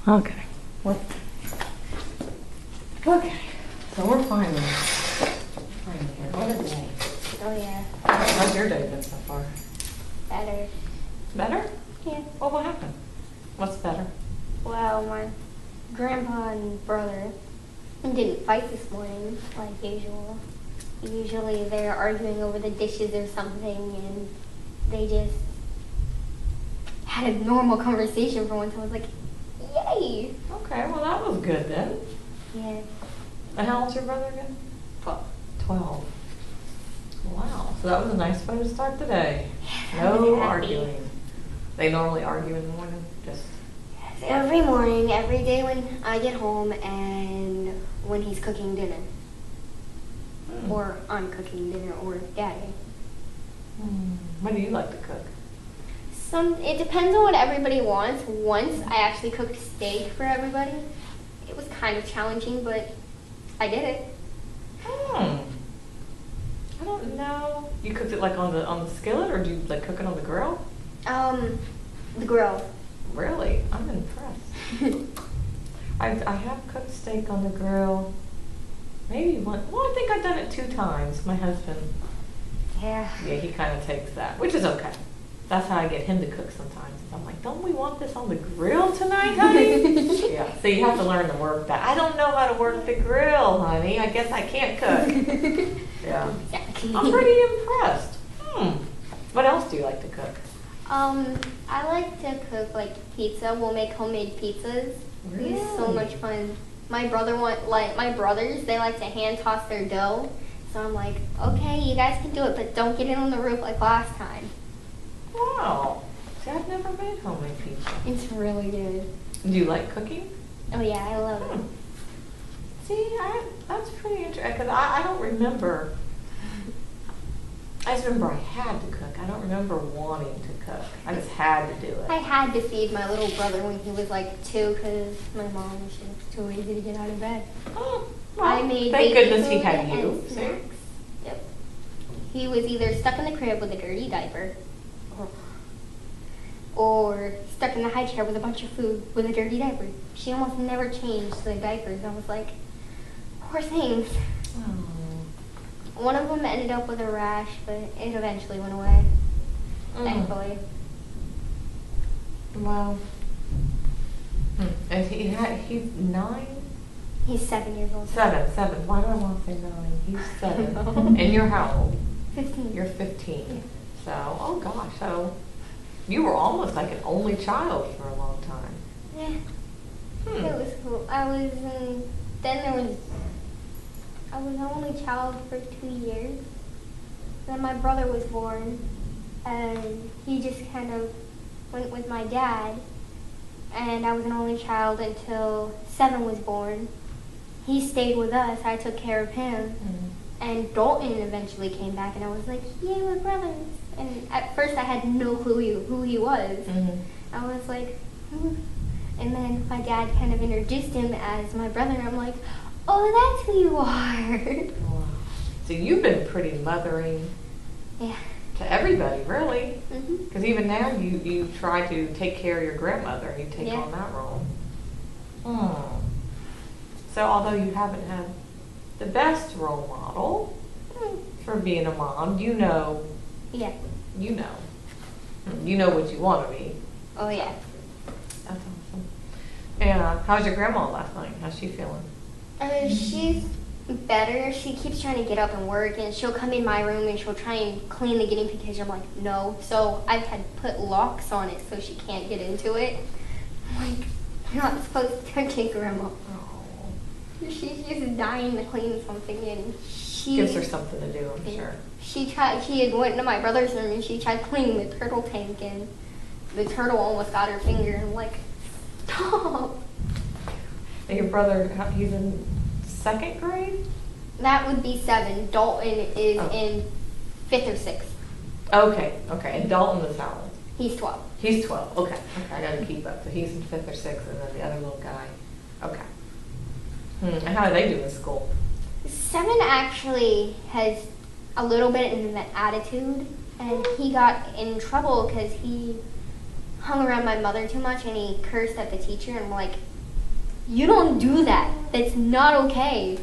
Okay. Okay. So we're finally here. What a day. Oh yeah. How's your day been so far? Better. Better? Yeah. Well, what happened? What's better? Well, my grandpa and brother didn't fight this morning like usual. Usually they're arguing over the dishes or something, and they just had a normal conversation for once. I was like, yay! Okay, well that was good then. Yeah. And how old's your brother again? 12. 12. Wow, so that was a nice way to start the day. I No was happy. arguing. They normally argue in the morning, just... Every morning, every day when I get home and when he's cooking dinner. Or I'm cooking dinner, or Daddy. What do you like to cook? It depends on what everybody wants. Once I actually cooked steak for everybody. It was kind of challenging, but I did it. I don't know. You cooked it like on the skillet, or do you like cook it on the grill? The grill. Really? I'm impressed. I have cooked steak on the grill. Maybe one. Well, I think I've done it 2 times. My husband. Yeah. Yeah, he kind of takes that, which is okay. That's how I get him to cook sometimes. I'm like, don't we want this on the grill tonight, honey? Yeah. So you have to learn to work that. I don't know how to work the grill, honey. I guess I can't cook. Yeah. Exactly. I'm pretty impressed. What else do you like to cook? I like to cook like pizza. We'll make homemade pizzas. It's so Really? much fun. My brothers, they like to hand toss their dough. So I'm like, okay, you guys can do it, but don't get it on the roof like last time. Wow. See, I've never made homemade pizza. It's really good. Do you like cooking? Oh yeah, I love it. See, that's pretty interesting, because I don't remember. I just remember I had to cook. I don't remember wanting to cook. I just had to do I it. had to feed my little brother when he was like 2 because my mom was just too lazy to get out of bed. Oh, I made thank baby goodness he food had you. and See? snacks. Yep. He was either stuck in the crib with a dirty diaper or stuck in the high chair with a bunch of food with a dirty diaper. She almost never changed the diapers. I was like, poor things. Oh. One of them ended up with a rash, but it eventually went away, thankfully. Wow. And he's 9? He's 7 years old. 7. Why do I want to say 9? He's 7. And you're how old? 15. You're 15. Yeah. So, oh gosh, so you were almost like an only child for a long time. Yeah. It was cool. I was an only child for 2 years. Then my brother was born, and he just kind of went with my dad. And I was an only child until 7 was born. He stayed with us. I took care of him. And Dalton eventually came back, and I was like, yay, we're brothers. And at first I had no clue who he was. I was like, And then my dad kind of introduced him as my brother, and I'm like, oh, that's who you are. Wow. So you've been pretty mothering Yeah. to everybody, really. Mhm. Because even now you try to take care of your grandmother. You take Yeah. on that role. So although you haven't had the best role model for being a mom, you know Yeah. you know what you want to be. Oh yeah. That's awesome. And how's your grandma last night? How's she feeling? She's better. She keeps trying to get up and work, and she'll come in my room and she'll try and clean the guinea pig cage. I'm like, no. So I've had put locks on it so she can't get into it. I'm like, you're not supposed to touch it, Grandma. Oh. She's just dying to clean something, and she Gives her something to do, I'm sure. She had went into my brother's room and she tried cleaning the turtle tank, and the turtle almost got her finger. And I'm like, stop. And your brother, he's in 2nd grade? That would be 7. Dalton is Oh. in 5th or 6th. Okay. And Dalton is how old? He's 12. He's 12. Okay. I got to keep up. So he's in 5th or 6th, and then the other little guy. Okay. And how do they do in school? 7 actually has a little bit of an attitude, and he got in trouble because he hung around my mother too much, and he cursed at the teacher. And I'm like, you don't do that. That's not okay.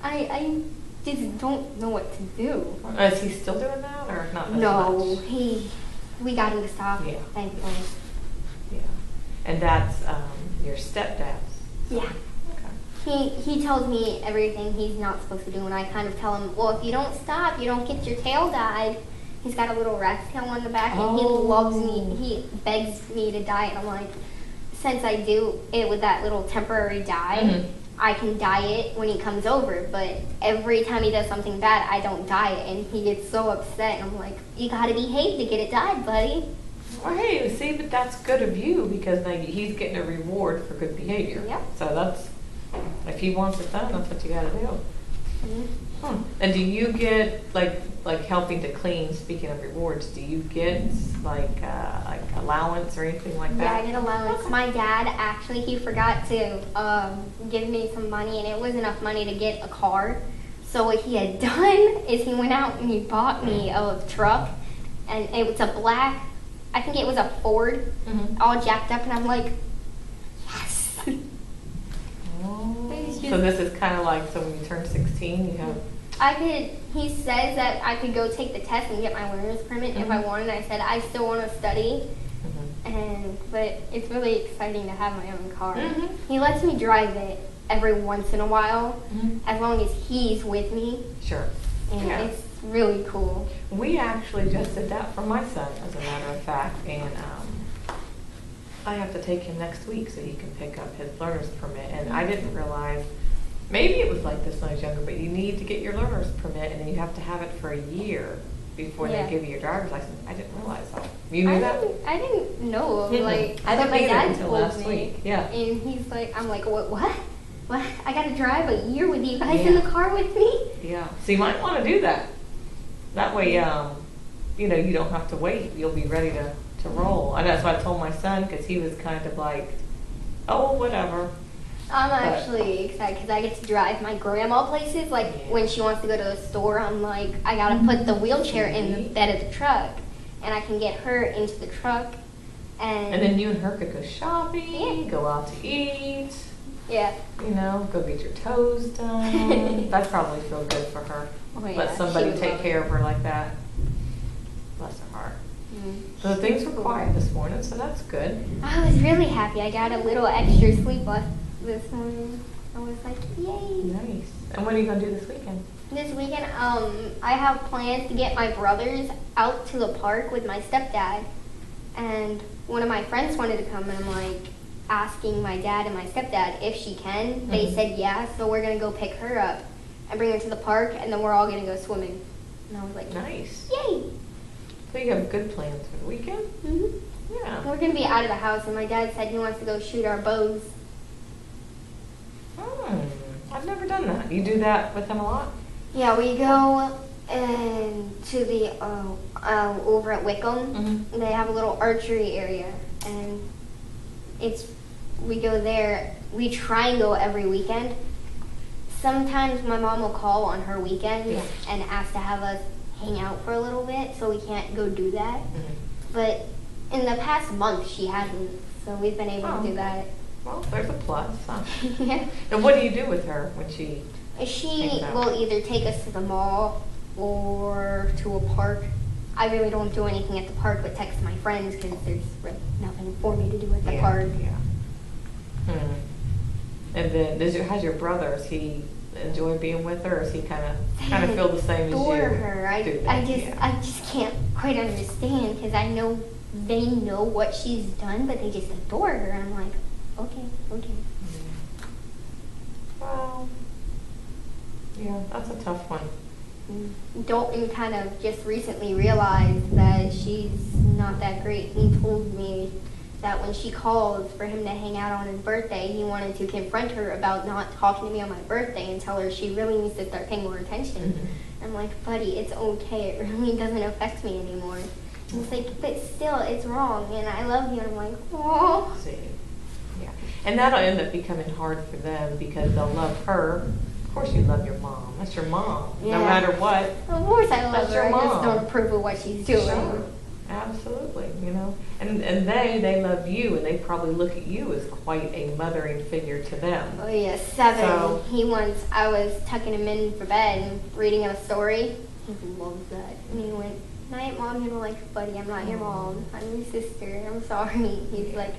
I just don't know what to do. Is he still doing that, or not as No, much? we got him to stop. Yeah. Thankfully. Yeah. And that's your stepdad's son? Yeah. Okay. He tells me everything he's not supposed to do, and I kind of tell him, well, if you don't stop, you don't get your tail dyed. He's got a little rat's tail on the back, and he loves me. He begs me to dye it. I'm like, since I do it with that little temporary dye, I can dye it when he comes over. But every time he does something bad, I don't dye it, and he gets so upset. And I'm like, you gotta behave to get it dyed, buddy. Well, hey, see, but that's good of you because now he's getting a reward for good behavior. Yep. So that's, if he wants it done, that's what you got to do. Mm-hmm. And do you get like helping to clean? Speaking of rewards, do you get like allowance or anything like Yeah, that? I get allowance. My dad actually, he forgot to give me some money, and it was enough money to get a car. So what he had done is he went out and he bought me a truck, and it was a black, I think it was a Ford, all jacked up, and I'm like, yes. Oh, It's so just- this is kind of like, so when you turn 16, you have. He says that I could go take the test and get my learner's permit if I wanted. I said I still want to study, but it's really exciting to have my own car. He lets me drive it every once in a while, as long as he's with me, Sure. and Yeah. it's really cool. We actually just did that for my son, as a matter of fact, and I have to take him next week so he can pick up his learner's permit. And I didn't realize, maybe it was like this when I was younger, but you need to get your learner's permit, and then you have to have it for a year before Yeah. they give you your driver's license. I didn't realize that. You knew that? I didn't know. Mm-mm. Like, I didn't my either dad until told last me. week. Yeah. And he's like, I'm like, what? I got to drive a year with you guys in Yeah. the car with me? Yeah. So you might want to do that. That way, you know, you don't have to wait. You'll be ready to roll. And that's what I told my son, because he was kind of like, oh, whatever. I'm actually excited because I get to drive my grandma places. Like when she wants to go to the store, I'm like, I gotta put the wheelchair in the bed of the truck, and I can get her into the truck. And then you and her could go shopping, Yeah. go out to eat, Yeah. you know, go get your toes done. That'd probably feel good for her. Oh, yeah, Let she somebody would take love care it. of her like that. Bless her heart. So things were quiet this morning, so that's good. I was really happy. I got a little extra sleep left this morning. I was like, yay. Nice. And what are you going to do this weekend? This weekend, I have plans to get my brothers out to the park with my stepdad. And one of my friends wanted to come, and I'm like asking my dad and my stepdad if she can. They said yeah, so we're going to go pick her up and bring her to the park, and then we're all going to go swimming. And I was like, Nice. yay. So you have good plans for the weekend? Yeah. We're going to be out of the house, and my dad said he wants to go shoot our bows. I've never done that. You do that with him a lot? Yeah, we go to the over at Wickham. They have a little archery area, and we go there. We try and go every weekend. Sometimes my mom will call on her weekends and ask to have us hang out for a little bit, so we can't go do that. But in the past month, she hasn't, so we've been able to do that. Well, there's a plus, huh? Yeah. And what do you do with her when she... She Hangs out. will either take us to the mall or to a park. I really don't do anything at the park but text my friends because there's really nothing for me to do at the park. Yeah. And then, how's your brother? Does he enjoy being with her, or does he kind of feel the same as you? Adore her. do I that? just can't quite understand because I know they know what she's done, but they just adore her. I'm like, okay. Well, yeah, that's a tough one. Dalton kind of just recently realized that she's not that great. He told me that when she called for him to hang out on his birthday, he wanted to confront her about not talking to me on my birthday and tell her she really needs to start paying more attention. I'm like, buddy, it's okay. It really doesn't affect me anymore. And he's like, but still, it's wrong, and I love you. And I'm like, oh. See, yeah, and that'll end up becoming hard for them because they'll love her. Of course, you love your mom. That's your mom, Yeah. no matter what. Of course I love That's her. your I just mom. don't approve of what she's doing. Sure. Absolutely, you know. And they love you, and they probably look at you as quite a mothering figure to them. Oh yeah, 7. So- I was tucking him in for bed and reading him a story. He loves that. And he went, "Night, Mom." And I'm like, "Buddy, I'm not your mom. I'm your sister. I'm sorry." He's like,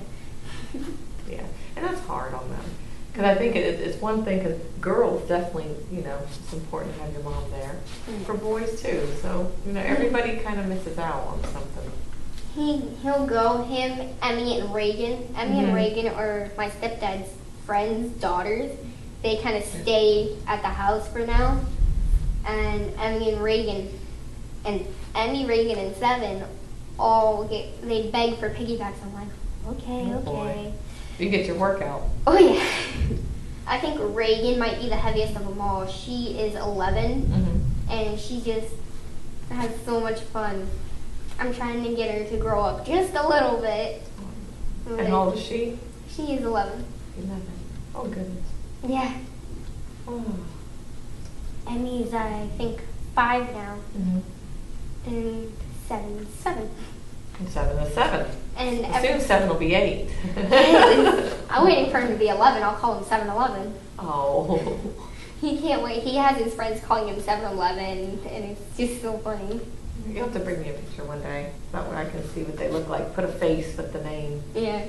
Yeah, and that's hard on them. Because I think it's one thing, because girls definitely, it's important to have your mom there. For boys too, so, everybody kind of misses out on something. He'll go, him, Emmy, and Reagan. Emmy and Mhm. Reagan are my stepdad's friends' daughters. They kind of stay at the house for now. And Emmy, Reagan, and 7 they beg for piggybacks. I'm like, okay, Oh, boy. okay. You get your workout. Oh yeah. I think Reagan might be the heaviest of them all. She is 11, Mm-hmm. and she just has so much fun. I'm trying to get her to grow up just a little bit. And how old is she? She is 11. 11. Oh, goodness. Yeah. Oh. Emmy's, I think, 5 now, Mm-hmm. and 7 is 7. And 7 is 7. And Soon 7 will be 8. I'm waiting for him to be 11. I'll call him 7-11. Oh. He can't wait. He has his friends calling him 7-11, and it's just so funny. You have to bring me a picture one day. That way I can see what they look like. Put a face with the name. Yeah.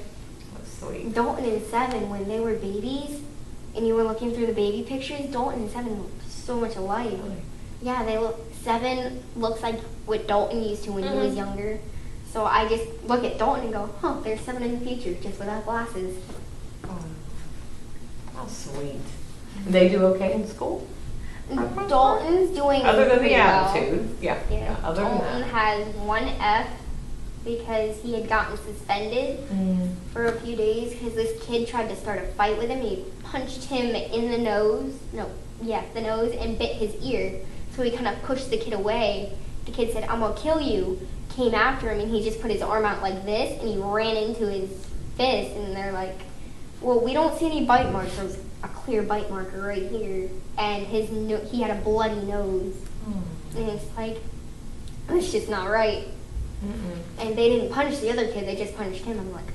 That's sweet. Dalton and 7, when they were babies, and you were looking through the baby pictures, Dalton and 7 looked so much alike. Really? Yeah, 7 looks like what Dalton used to when he was Mhm. younger. So I just look at Dalton and go, huh, there's 7 in the future, just without glasses. Oh, how sweet. They do okay in school? Dalton's doing Other than pretty the well. attitude. Yeah. Yeah, Other than Dalton that. has 1 F because he had gotten suspended Mm. for a few days because this kid tried to start a fight with him. He punched him in the nose. The nose, and bit his ear. So he kind of pushed the kid away. The kid said, "I'm gonna kill you." Came after him, and he just put his arm out like this, and he ran into his fist. And they're like, "Well, we don't see any bite marks. There's a clear bite marker right here, and he had a bloody nose." Mm. And it's like, it's just not right. Mm-mm. And they didn't punch the other kid; they just punched him. I'm like,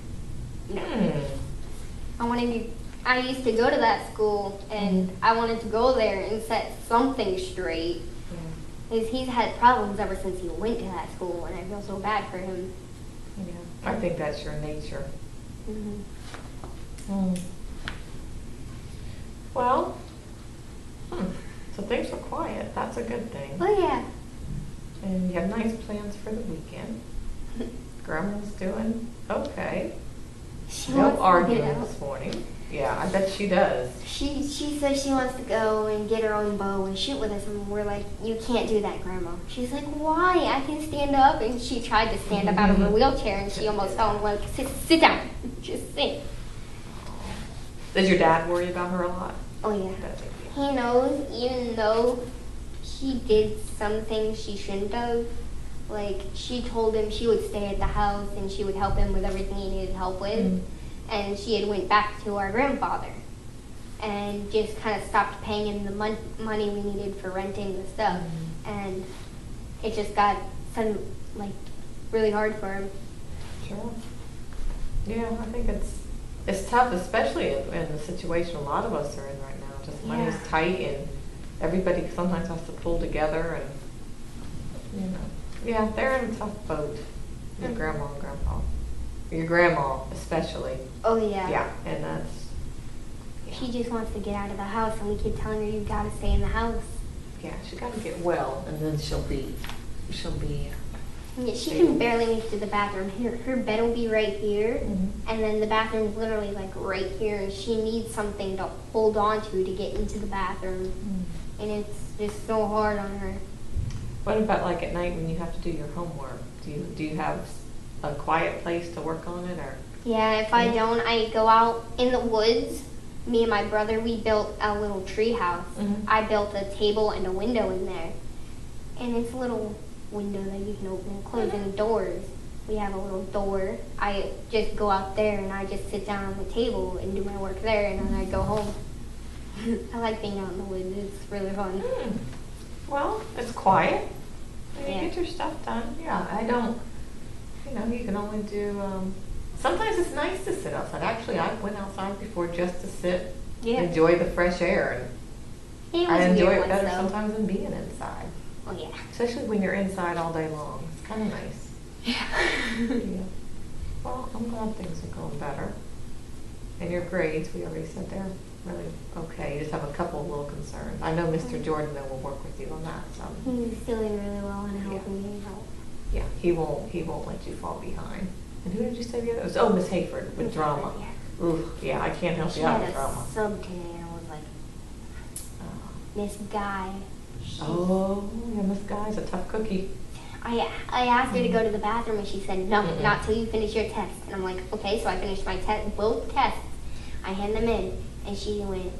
no. Mm. I used to go to that school, and I wanted to go there and set something straight. Yeah. Because he's had problems ever since he went to that school, and I feel so bad for him. Yeah. I think that's your nature. Mm-hmm. Mm. Well, so things were quiet. That's a good thing. Oh yeah. And you have nice plans for the weekend. Grandma's doing okay. She No wants to get arguing out. this morning. Yeah, I bet she does. She says she wants to go and get her own bow and shoot with us, and we're like, "You can't do that, Grandma." She's like, "Why? I can stand up." And she tried to stand up out of her wheelchair, and she almost fell. And like, sit down, just sit. Does your dad worry about her a lot? Oh yeah. That's it. He knows, even though she did some things she shouldn't have. Like, she told him she would stay at the house and she would help him with everything he needed help with. Mhm. And she had went back to our grandfather and just kind of stopped paying him the money we needed for renting the stuff. Mhm. And it just got really hard for him. Sure. Yeah, I think it's tough, especially in the situation a lot of us are in right now. Just money's Yeah. tight, and everybody sometimes has to pull together, and yeah, they're in a tough boat. Your Mhm. grandma and grandpa, your grandma especially. Oh yeah. Yeah, and that's. She just wants to get out of the house, and we keep telling her, "You gotta stay in the house." Yeah, she got to get well, and then she'll be. Yeah, she can barely make it to the bathroom. Her bed will be right here, Mhm. and then the bathroom's literally like right here, and she needs something to hold on to get into the bathroom, and it's just so hard on her. What about like at night when you have to do your homework? Do you have a quiet place to work on it, or? Yeah, if I don't, I go out in the woods. Me and my brother, we built a little tree house. Mhm. I built a table and a window in there, and it's a little window that you can open and close, and doors. We have a little door. I just go out there and I just sit down on the table and do my work there, and then I go home. I like being out in the woods. It's really fun. Well, it's quiet. You Yeah. get your stuff done. Yeah, I don't. you know, you can only do, sometimes it's nice to sit outside. Actually, I went outside before just to sit, Yeah. enjoy the fresh air, It and I was enjoy weird it better once, though. sometimes than being inside. Oh yeah. Especially when you're inside all day long. It's kind of nice. Yeah. Well, I'm glad things are going better. And your grades, we already said they're really okay. You just have a couple of little concerns. I know Mr. Jordan, though, will work with you on that, so. He's doing really well and Yeah. helping me out. Yeah, he won't let you fall behind. And who did you say the other? Oh, Miss Hayford with Miss drama. Hayford, yeah. Ooh, yeah, I can't help She you out had with a drama. sub today and I was like, Oh. this guy. Oh, yeah, Miss Guy's a tough cookie. I asked her to go to the bathroom and she said, no, Mm-mm. not till you finish your test. And I'm like, okay, so I finished my both tests. I hand them in and she went,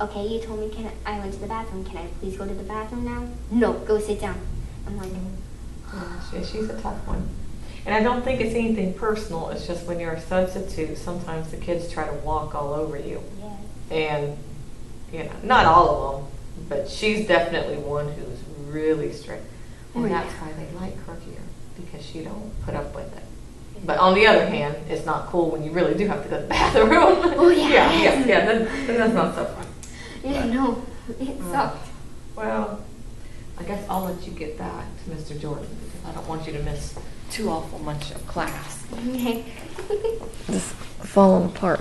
okay, you told me I went to the bathroom. Can I please go to the bathroom now? No, go sit down. I'm like, Yeah, she's a tough one. And I don't think it's anything personal. It's just when you're a substitute, sometimes the kids try to walk all over you. yeah. And, you know, not all of them, but she's definitely one who's really strict. Oh, And yeah. that's why they like her here, because she don't put up with it. But on the other hand, it's not cool when you really do have to go to the bathroom. Oh, yeah. Yeah, then that's not so fun. Yeah, no, it sucked. Well, I guess I'll let you get back to Mr. Jordan, because I don't want you to miss too awful much of class. Okay. Just falling apart.